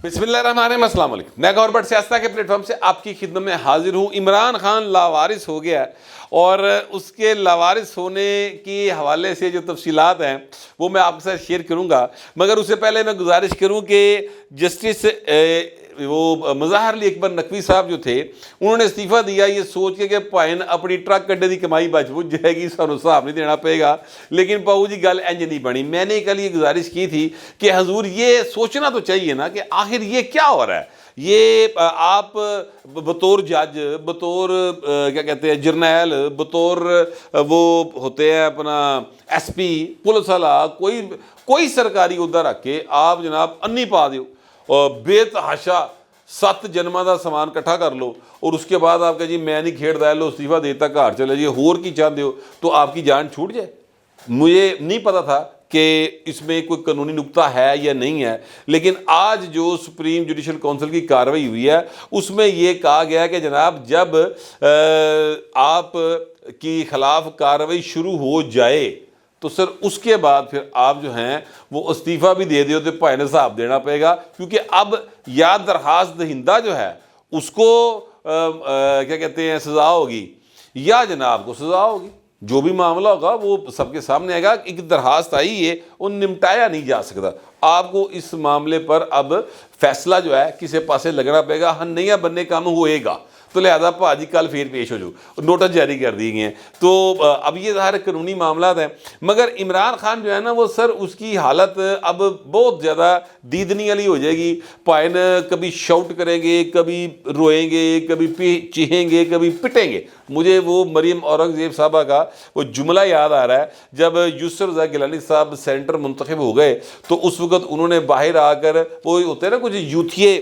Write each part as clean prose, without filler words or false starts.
بسم اللہ الرحمن الرحیم، السلام علیکم۔ میں گورنمنٹ سیاست کے پلیٹ فارم سے آپ کی خدمت میں حاضر ہوں۔ عمران خان لاوارث ہو گیا اور اس کے لاوارث ہونے کی حوالے سے جو تفصیلات ہیں وہ میں آپ کے ساتھ شیئر کروں گا، مگر اس سے پہلے میں گزارش کروں کہ جسٹس وہ مظاہر علی اکبر نقوی صاحب جو تھے انہوں نے استعفیٰ دیا یہ سوچ کے کہ پائن اپنی ٹرک کڈے دی کمائی بچ بچ جائے گی، سانو حساب نہیں دینا پڑے گا، لیکن پاؤ جی گل انج نہیں بنی۔ میں نے کل یہ گزارش کی تھی کہ حضور یہ سوچنا تو چاہیے نا کہ آخر یہ کیا ہو رہا ہے۔ یہ آپ بطور جج، بطور کیا کہتے ہیں جرنیل، بطور وہ ہوتے ہیں اپنا ایس پی، پولیس والا، کوئی سرکاری عہدہ رکھ کے آپ جناب انی پا دیو اور بے تحاشا 7 جنماں دا سامان کٹھا کر لو اور اس کے بعد آپ کہ جی میں نہیں کھیڑ دا لو استعفیٰ دیتا گھر چلے جی ہور کی چاہتے ہو تو آپ کی جان چھوٹ جائے۔ مجھے نہیں پتا تھا کہ اس میں کوئی قانونی نقطہ ہے یا نہیں ہے، لیکن آج جو سپریم جوڈیشل کونسل کی کارروائی ہوئی ہے اس میں یہ کہا گیا کہ جناب جب آپ کی خلاف کارروائی شروع ہو جائے تو سر اس کے بعد پھر آپ جو ہیں وہ استعفیٰ بھی دے دیو تو پائن حساب دینا پڑے گا، کیونکہ اب یا درخواست دہندہ جو ہے اس کو کیا کہتے ہیں سزا ہوگی یا جناب کو سزا ہوگی۔ جو بھی معاملہ ہوگا وہ سب کے سامنے آئے گا۔ ایک درخواست آئی ہے وہ نمٹایا نہیں جا سکتا، آپ کو اس معاملے پر اب فیصلہ جو ہے کسی پاسے لگنا پڑے گا، ہنیا بننے کام ہوئے گا، تو لہذا جی کل پھر پیش ہو جو نوٹس جاری کر دیے گئے ہیں۔ تو اب یہ ظاہر قانونی معاملات ہیں، مگر عمران خان جو ہے نا وہ سر اس کی حالت اب بہت زیادہ دیدنی والی ہو جائے گی۔ پائن کبھی شاؤٹ کریں گے، کبھی روئیں گے، کبھی چیخیں گے، کبھی پٹیں گے۔ مجھے وہ مریم اورنگزیب صاحبہ کا وہ جملہ یاد آ رہا ہے جب یسر رضا گیلانی صاحب سینٹر منتخب ہو گئے تو اس وقت انہوں نے باہر آ کر وہ ہوتے ہیں نا کچھ یوتھیے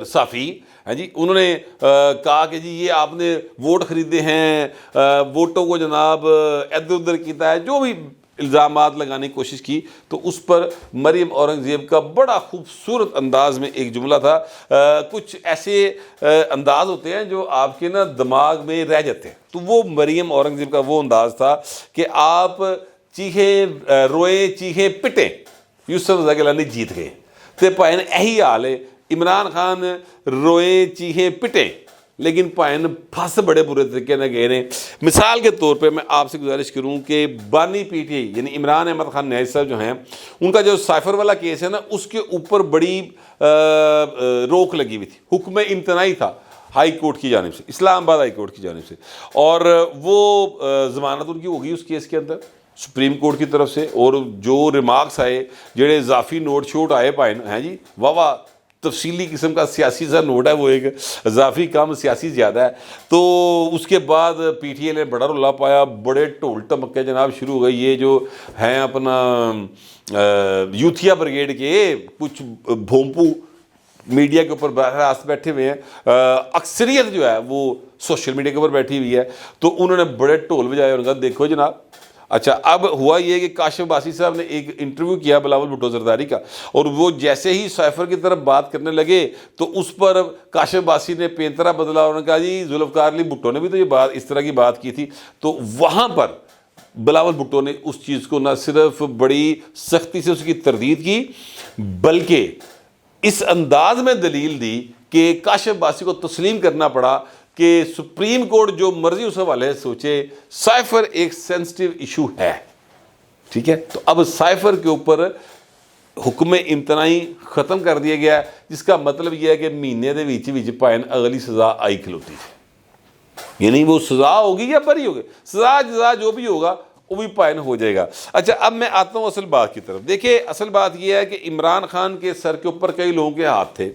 صافی، ہاں جی، انہوں نے کہا کہ جی یہ آپ نے ووٹ خریدے ہیں، ووٹوں کو جناب ادھر ادھر کیتا ہے، جو بھی الزامات لگانے کی کوشش کی، تو اس پر مریم اورنگزیب کا بڑا خوبصورت انداز میں ایک جملہ تھا۔ کچھ ایسے انداز ہوتے ہیں جو آپ کے نا دماغ میں رہ جاتے ہیں، تو وہ مریم اورنگزیب کا وہ انداز تھا کہ آپ چیخیں روئیں چیخیں پٹیں، یسر رضا گیلانی جیت گئے، تو پائن یہی حال ہے۔ عمران خان روئیں چیخیں پٹیں لیکن پائن پھنس بڑے برے طریقے نہ گئے ہیں۔ مثال کے طور پہ میں آپ سے گزارش کروں کہ بانی پی ٹی آئی یعنی عمران احمد خان نیازی صاحب جو ہیں ان کا جو سائفر والا کیس ہے نا اس کے اوپر بڑی روک لگی ہوئی تھی، حکم امتناعی تھا ہائی کورٹ کی جانب سے، اسلام آباد ہائی کورٹ کی جانب سے، اور وہ ضمانت ان کی ہوگی اس کیس کے اندر سپریم کورٹ کی طرف سے، اور جو ریمارکس آئے جڑے اضافی نوٹ شوٹ آئے پائن ہیں جی واہ تفصیلی قسم کا سیاسی سا نوٹ ہے، وہ ایک اضافی کم سیاسی زیادہ ہے، تو اس کے بعد پی ٹی اے نے بڑا رولا پایا، بڑے ڈھول ٹمکے جناب شروع ہو گئی۔ یہ جو ہیں اپنا یوتھیا بریگیڈ کے کچھ بھونپو میڈیا کے اوپر براہ راست بیٹھے ہوئے ہیں، اکثریت جو ہے وہ سوشل میڈیا کے اوپر بیٹھی ہوئی ہے، تو انہوں نے بڑے ڈھول بجائے، انہوں نے کہا دیکھو جناب اچھا اب ہوا یہ کہ کاشف عباسی صاحب نے ایک انٹرویو کیا بلاول بھٹو زرداری کا، اور وہ جیسے ہی سائفر کی طرف بات کرنے لگے تو اس پر کاشف عباسی نے پینترا بدلا، اور انہوں نے کہا جی ذوالفقار علی بھٹو نے بھی تو یہ بات اس طرح کی بات کی تھی، تو وہاں پر بلاول بھٹو نے اس چیز کو نہ صرف بڑی سختی سے اس کی تردید کی بلکہ اس انداز میں دلیل دی کہ کاشف عباسی کو تسلیم کرنا پڑا کہ سپریم کورٹ جو مرضی اس حوالے سے سوچے، سائفر ایک سینسٹیو ایشو ہے، ٹھیک ہے، تو اب سائفر کے اوپر حکم امتناعی ختم کر دیا گیا، جس کا مطلب یہ ہے کہ مہینے دے وچ پائن اگلی سزا آئی کھلوتی ہے، یعنی وہ سزا ہوگی یا بری ہوگی، سزا جزا جو بھی ہوگا وہ بھی پائن ہو جائے گا۔ اچھا اب میں آتا ہوں اصل بات کی طرف۔ دیکھیں اصل بات یہ ہے کہ عمران خان کے سر کے اوپر کئی لوگوں کے ہاتھ تھے،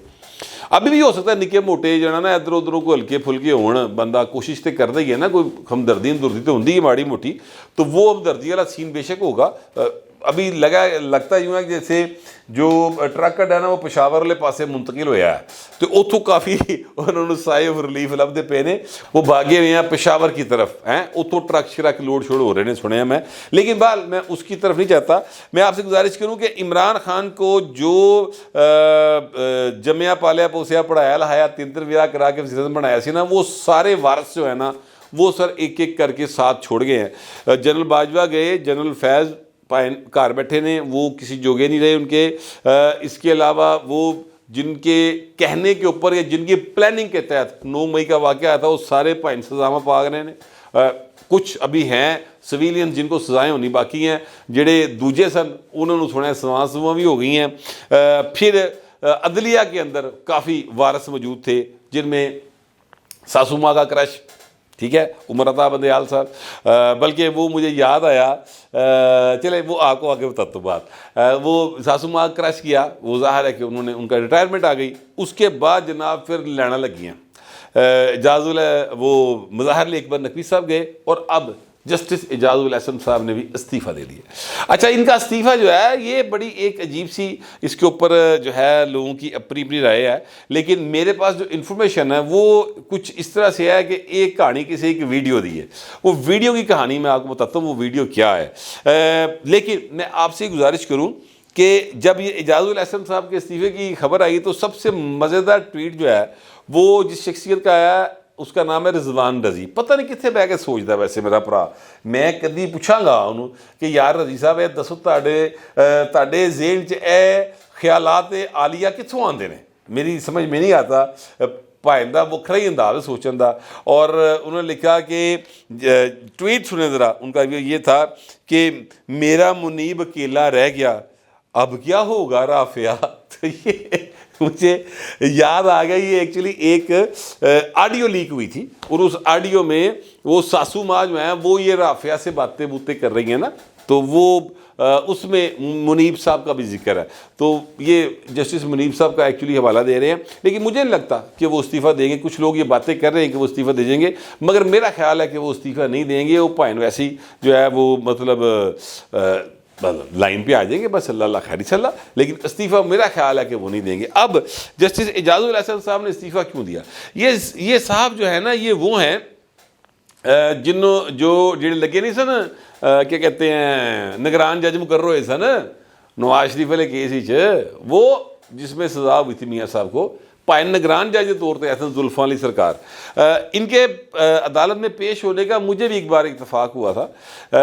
ابھی بھی ہو سکتا ہے نکے موٹے جو نا ادھر ادھروں کو ہلکے پھلکے ہون، بندہ کوشش تو کرتا ہی ہے نا، کوئی ہمدردی تو ہوندی ہے ماڑی موٹی، تو وہ ہمدردی والا سین بے شک ہوگا۔ ابھی لگتا یوں ہے کہ جیسے جو ٹرک ہے نا وہ پشاور والے پاسے منتقل ہویا ہے، تو اتوں کافی انہوں نے سائے آف ریلیف لبدے پے نے، وہ بھاگے ہوئے ہیں پشاور کی طرف ہیں، اتوں ٹرک شرک لوڈ شوڈ ہو رہے ہیں سنے ہیں میں، لیکن بہرحال میں اس کی طرف نہیں چاہتا۔ میں آپ سے گزارش کروں کہ عمران خان کو جو جمیا پالیا پوسیا پڑھایا لہایا تینتر ویرا کرا کے وزیر اعظم بنایا سی نا، وہ سارے وارث جو ہے نا وہ سر ایک ایک کر کے ساتھ چھوڑ گئے ہیں۔ جنرل باجوہ گئے، جنرل فیض پائن گھر بیٹھے نے, وہ کسی جوگے نہیں رہے ان کے. اس کے علاوہ وہ جن کے کہنے کے اوپر یا جن کی پلاننگ کے تحت 9 مئی کا واقعہ تھا, وہ سارے پائن سزاواں پا گئے نے. کچھ ابھی ہیں سویلین جن کو سزائیں ہونی باقی ہیں, جڑے دوجے سن انہوں نے تھوڑے سزاواں بھی ہو گئی ہیں. پھر عدلیہ کے اندر کافی وارث موجود تھے جن میں ساسو ماں کا کرش, ٹھیک ہے, عمر عطا بندیال صاحب. بلکہ وہ مجھے یاد آیا, چلے وہ آپ کو آگے بتاتا ہوں بات. وہ ساسو ماں کرش کیا, وہ ظاہر ہے کہ انہوں نے ان کا ریٹائرمنٹ آ گئی. اس کے بعد جناب پھر لینا لگی ہیں. اعجاز وہ مظاہر علی اکبر نقوی صاحب گئے اور اب جسٹس اعجاز الاحسن صاحب نے بھی استعفیٰ دے دیا. اچھا, ان کا استعفیٰ جو ہے یہ بڑی ایک عجیب سی, اس کے اوپر جو ہے لوگوں کی اپنی رائے ہے, لیکن میرے پاس جو انفارمیشن ہے وہ کچھ اس طرح سے ہے کہ ایک کہانی کسی ایک ویڈیو دی ہے. وہ ویڈیو کی کہانی میں آپ کو بتاتا ہوں وہ ویڈیو کیا ہے. لیکن میں آپ سے گزارش کروں کہ جب یہ اعجاز الاحسن صاحب کے استعفے کی خبر آئی تو سب سے مزیدار ٹویٹ جو ہے وہ جس شخصیت کا آیا اس کا نام ہے رضوان رضی. پتہ نہیں کتنے بہ کے سوچتا ہے ویسے میرا بھرا. میں کدی پوچھاں گا انہوں کہ یار رضی صاحب یہ دسو تاڑے ذہن چ اے خیالات عالیہ کتوں آندے نے, میری سمجھ میں نہیں آتا. پائندہ وکھرا ہی انداز سوچن دا. اور انہوں نے لکھا کہ ٹویٹ سنے ذرا, ان کا یہ تھا کہ میرا منیب اکیلا رہ گیا, اب کیا ہوگا رافعہ. تو یہ مجھے یاد آ گیا, یہ ایکچولی ایک آڈیو لیک ہوئی تھی اور اس آڈیو میں وہ ساسو ماں جو ہیں وہ یہ رافعہ سے باتیں کر رہی ہیں نا, تو وہ اس میں منیب صاحب کا بھی ذکر ہے. تو یہ جسٹس منیب صاحب کا ایکچولی حوالہ دے رہے ہیں, لیکن مجھے نہیں لگتا کہ وہ استعفیٰ دیں گے. کچھ لوگ یہ باتیں کر رہے ہیں کہ وہ استعفیٰ دے دیں گے, مگر میرا خیال ہے کہ وہ استعفیٰ نہیں دیں گے. وہ پائن ویسی جو ہے وہ مطلب لائن پہ آ جائیں گے, بس اللہ خیر انشاءاللہ, لیکن استعفیٰ میرا خیال ہے کہ وہ نہیں دیں گے. اب جسٹس اعجاز الاحسن صاحب نے استعفیٰ کیوں دیا؟ یہ صاحب جو ہے نا یہ وہ ہیں جڑے لگے نہیں سن کیا کہتے ہیں نگران جج مقرر ہوئے سن نواز شریف والے کیس وہ جس میں سزا ہوئی تھی میاں صاحب کو, پائن نگران جج کے طور پہ احسن زلفان علی سرکار. ان کے عدالت میں پیش ہونے کا مجھے بھی ایک بار اتفاق ہوا تھا.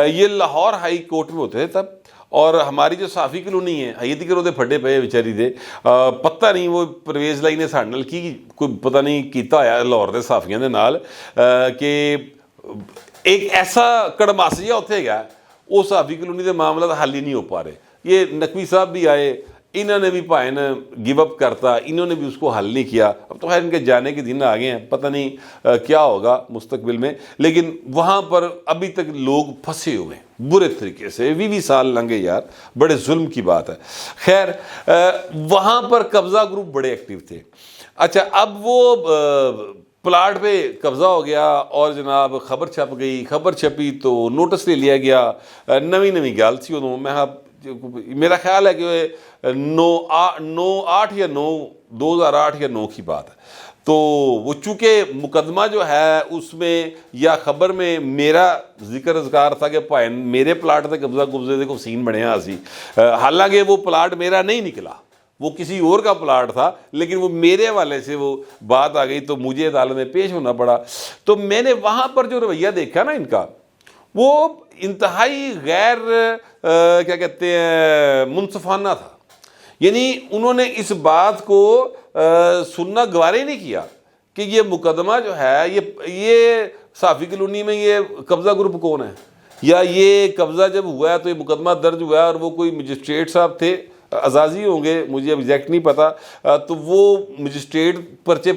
یہ لاہور ہائی کورٹ میں ہوتے تھے تب, اور ہماری جو صحافی کلونی ہے حیدی کرو دے پھڈے پے بیچاری دے, پتہ نہیں وہ پرویز لائی نے ساڈے نال کی کوئی پتہ نہیں کیتا ہویا لاہور دے صحافیاں دے نال کہ ایک ایسا کڑماسیا اتنے گیا وہ صحافی کلونی دے معاملات حل ہی نہیں ہو پا رہے. یہ نقوی صاحب بھی آئے, انہوں نے بھی پائن گیو اپ کرتا, انہوں نے بھی اس کو حل نہیں کیا. اب تو خیر ان کے جانے کے دن آ گئے ہیں, پتہ نہیں کیا ہوگا مستقبل میں, لیکن وہاں پر ابھی تک لوگ پھنسے ہوئے ہیں برے طریقے سے. 20 سال لنگے یار, بڑے ظلم کی بات ہے. خیر وہاں پر قبضہ گروپ بڑے ایکٹیو تھے. اچھا اب وہ پلاٹ پہ قبضہ ہو گیا اور جناب خبر چھپ گئی. خبر چھپی تو نوٹس لے لیا گیا. نویں گال تھی ادوں, میرا خیال ہے کہ 9/8 یا 2008 یا 9 کی بات ہے. تو وہ چونکہ مقدمہ جو ہے اس میں یا خبر میں میرا ذکر اذکار تھا کہ پائن میرے پلاٹ سے قبضے دے کو سین بنیا سی, حالانکہ وہ پلاٹ میرا نہیں نکلا, وہ کسی اور کا پلاٹ تھا, لیکن وہ میرے حوالے سے وہ بات آ گئی تو مجھے عدالت میں پیش ہونا پڑا. تو میں نے وہاں پر جو رویہ دیکھا نا ان کا, وہ انتہائی غیر کیا کہتے ہیں منصفانہ تھا. یعنی انہوں نے اس بات کو سننا گوارا ہی نہیں کیا کہ یہ مقدمہ جو ہے یہ صحافی کلونی میں یہ قبضہ گروپ کون ہے, یا یہ قبضہ جب ہوا ہے تو یہ مقدمہ درج ہوا ہے اور وہ کوئی مجسٹریٹ صاحب تھے, عزازی ہوں گے مجھے اب ایگزیکٹ نہیں پتا, تو وہ مجسٹریٹ پرچے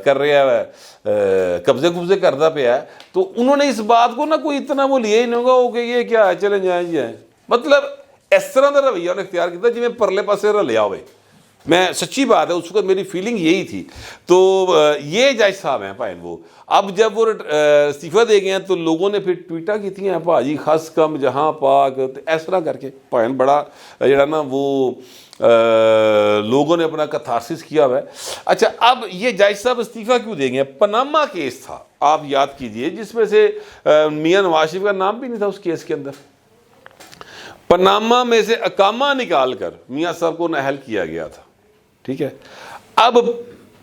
کر رہے ہیں, قبضے کرتا پیا ہے. تو انہوں نے اس بات کو نا کوئی اتنا وہ لیا ہی نہیں ہوگا کہ یہ کیا ہے چلیں جائیں جی ہیں, مطلب اس طرح کا رویہ انہوں نے اختیار کیا جی میں پرلے پاسے رلیا ہوئے. میں سچی بات ہے اس وقت میری فیلنگ یہی تھی. تو یہ جج صاحب ہیں پائن وہ, اب جب وہ استعفیٰ دے گئے ہیں تو لوگوں نے پھر ٹویٹا کی تھی ہیں بھاجی خس کم جہاں پاک, اس طرح کر کے پائن بڑا جڑا نا وہ لوگوں نے اپنا کتھارسس کیا ہوا ہے. اچھا اب یہ جج صاحب استعفیٰ کیوں دیں گے؟ پاناما کیس تھا آپ یاد کیجئے, جس میں سے میاں نواز شریف کا نام بھی نہیں تھا اس کیس کے اندر. پاناما میں سے اقامہ نکال کر میاں صاحب کو نااہل کیا گیا تھا, ٹھیک ہے. اب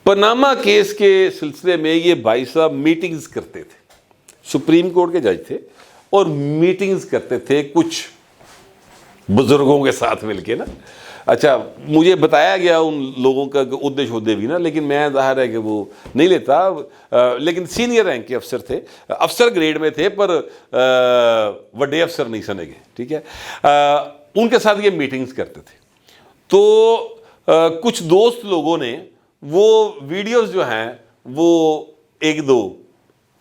پاناما کیس کے سلسلے میں یہ بھائی صاحب میٹنگز کرتے تھے, سپریم کورٹ کے جج تھے اور میٹنگز کرتے تھے کچھ بزرگوں کے ساتھ مل کے نا. اچھا مجھے بتایا گیا ان لوگوں کا ادیش ہودے بھی نا, لیکن میں ظاہر ہے کہ وہ نہیں لیتا, لیکن سینئر رینک کے افسر تھے, افسر گریڈ میں تھے پر وڈے افسر نہیں سنے گے, ٹھیک ہے. ان کے ساتھ یہ میٹنگز کرتے تھے. تو کچھ دوست لوگوں نے وہ ویڈیوز جو ہیں وہ ایک دو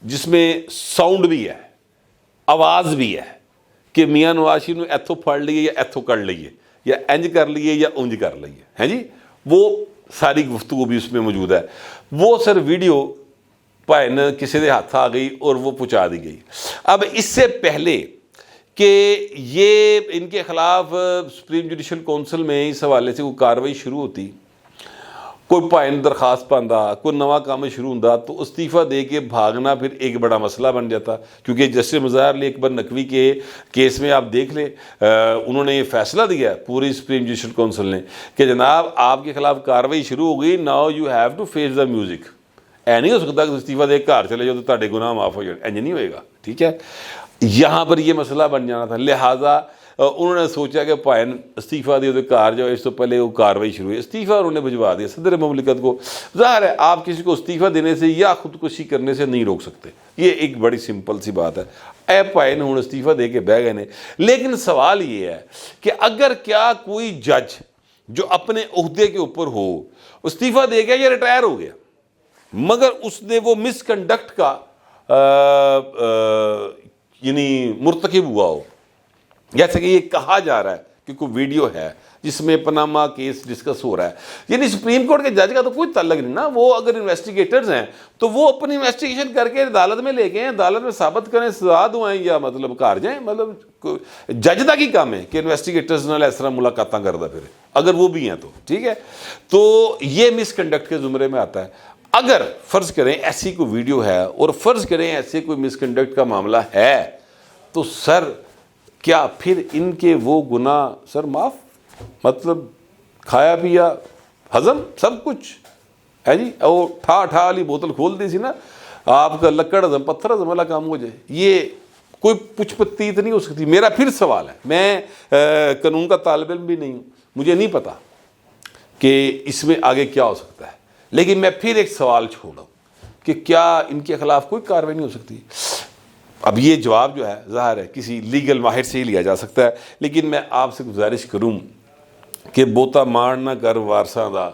جس میں ساؤنڈ بھی ہے, آواز بھی ہے کہ میاں نواز شریف نے ایتھو پڑھ لیے یا ایتھو کر لیے یا انج کر لیے یا اونج کر لیے, ہیں جی, وہ ساری گفتگو بھی اس میں موجود ہے. وہ سر ویڈیو پائن کسی دے ہاتھ آ گئی اور وہ پہنچا دی گئی. اب اس سے پہلے کہ یہ ان کے خلاف سپریم جوڈیشل کونسل میں اس حوالے سے کوئی کاروائی شروع ہوتی, کوئی پائن درخواست پاندا, کوئی نواں کام شروع ہوندا, تو استعفیٰ دے کے بھاگنا پھر ایک بڑا مسئلہ بن جاتا. کیونکہ جسٹس مظاہر علی اکبر نقوی کے کیس میں آپ دیکھ لیں, انہوں نے یہ فیصلہ دیا پوری سپریم جوڈیشل کونسل نے کہ جناب آپ کے خلاف کاروائی شروع ہو گئی, now you have to face the music. نہیں ہو سکتا کہ استعفیٰ دے کے گھر چلے جاؤ تو تہاڈے گناہ معاف ہو جائے, نہیں ہوئے گا, ٹھیک ہے. یہاں پر یہ مسئلہ بن جانا تھا, لہٰذا انہوں نے سوچا کہ پائن استعفیٰ دے کار جاؤ, اس سے پہلے وہ کاروائی شروع ہوئی. استعفیٰ انہوں نے بھجوا دیا صدر مملکت کو. ظاہر ہے آپ کسی کو استعفیٰ دینے سے یا خودکشی کرنے سے نہیں روک سکتے, یہ ایک بڑی سمپل سی بات ہے. اے پائن ہوں استعفیٰ دے کے بہ گئے نے. لیکن سوال یہ ہے کہ اگر کیا کوئی جج جو اپنے عہدے کے اوپر ہو استعفیٰ دے گیا یا ریٹائر ہو گیا, مگر اس نے وہ مس کنڈکٹ کا یعنی مرتکب ہوا ہو, جیسے کہ یہ کہا جا رہا ہے کہ کوئی ویڈیو ہے جس میں پاناما کیس ڈسکس ہو رہا ہے, یعنی سپریم کورٹ کے جج کا تو کوئی تعلق نہیں نا. وہ اگر انویسٹیگیٹرز ہیں تو وہ اپنی انویسٹیگیشن کر کے عدالت میں لے گئے, عدالت میں ثابت کریں, سزا دیں یا مطلب کار جائیں. مطلب جج دا کی کام ہے کہ انویسٹیگیٹرز نال اس طرح ملاقاتاں کردا پھر, اگر وہ بھی ہیں تو ٹھیک ہے. تو یہ مس کنڈکٹ کے زمرے میں آتا ہے. اگر فرض کریں ایسی کوئی ویڈیو ہے اور فرض کریں ایسے کوئی مس کنڈکٹ کا معاملہ ہے, تو سر کیا پھر ان کے وہ گناہ سر معاف, مطلب کھایا پیا ہضم سب کچھ ہے جی, اور ٹھا والی بوتل کھول دی سی نا, آپ کا لکڑ ہضم پتھر ہضم والا کام ہو جائے, یہ کوئی پچھ پتیت نہیں ہو سکتی. میرا پھر سوال ہے, میں قانون کا طالب علم بھی نہیں ہوں, مجھے نہیں پتا کہ اس میں آگے کیا ہو سکتا ہے, لیکن میں پھر ایک سوال چھوڑا کہ کیا ان کے خلاف کوئی کارروائی نہیں ہو سکتی. اب یہ جواب جو ہے ظاہر ہے کسی لیگل ماہر سے ہی لیا جا سکتا ہے, لیکن میں آپ سے گزارش کروں کہ بوتا مار نہ کر وارثاں دا,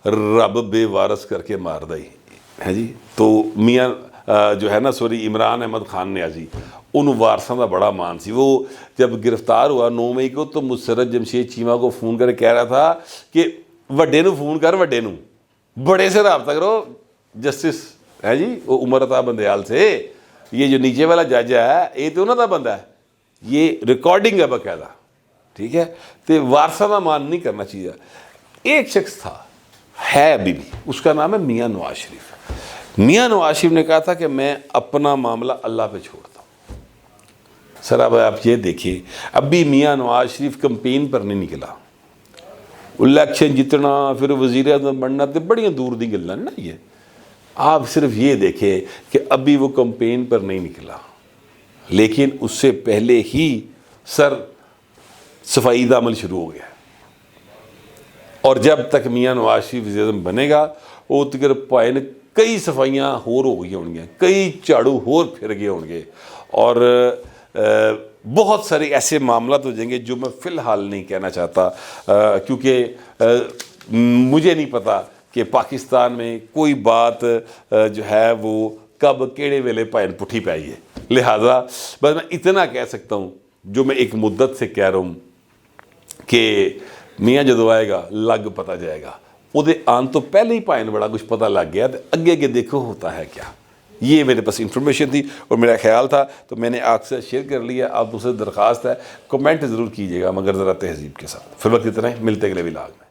رب بے وارث کر کے مار دئی ہے جی. تو میاں جو ہے نا سوری عمران احمد خان نیازی, ان وارثاں دا بڑا مان سی. وہ جب گرفتار ہوا 9 مئی کو تو مسرت جمشید چیمہ کو فون کر کہہ رہا تھا کہ وڈے نو فون کر, وڈے نو بڑے سے رابطہ کرو, جسٹس ہے جی وہ عمر عطا بندیال سے. یہ جو نیچے والا جج ہے یہ تو انہوں کا بندہ ہے, یہ ریکارڈنگ ہے باقاعدہ, ٹھیک ہے. تو وارثہ کا مان نہیں کرنا چاہیے. ایک شخص تھا ہے ابھی بھی, اس کا نام ہے میاں نواز شریف. میاں نواز شریف نے کہا تھا کہ میں اپنا معاملہ اللہ پہ چھوڑتا ہوں. سر اب آپ یہ دیکھیے, اب بھی میاں نواز شریف کمپین پر نہیں نکلا, الیکشن جتنا پھر وزیر اعظم بننا تو بڑی دور دی گلاں نا. یہ آپ صرف یہ دیکھیں کہ ابھی وہ کمپین پر نہیں نکلا, لیکن اس سے پہلے ہی سر صفائی کا عمل شروع ہو گیا. اور جب تک میاں نواز شریف وزیر اعظم بنے گا وہ تک پائن کئی صفائیاں ہور ہو گئی ہوں گے, کئی جھاڑو ہور پھر گئے ہوں گے, اور بہت سارے ایسے معاملات ہو جائیں گے جو میں فی الحال نہیں کہنا چاہتا, کیونکہ مجھے نہیں پتا کہ پاکستان میں کوئی بات جو ہے وہ کب کیڑے ویلے پائن پٹھی پہ آئی ہے. لہٰذا بس میں اتنا کہہ سکتا ہوں جو میں ایک مدت سے کہہ رہا ہوں کہ میاں جدو آئے گا لگ پتہ جائے گا. وہ آن تو پہلے ہی پائن بڑا کچھ پتہ لگ گیا, تو اگے دیکھو ہوتا ہے کیا. یہ میرے پاس انفارمیشن تھی اور میرا خیال تھا, تو میں نے آپ سے شیئر کر لیا. آپ دوسرے درخواست ہے کمنٹ ضرور کیجیے گا, مگر ذرا تہذیب کے ساتھ. فی الوقت اتنا ہی, ملتے اگلے ولاگ میں.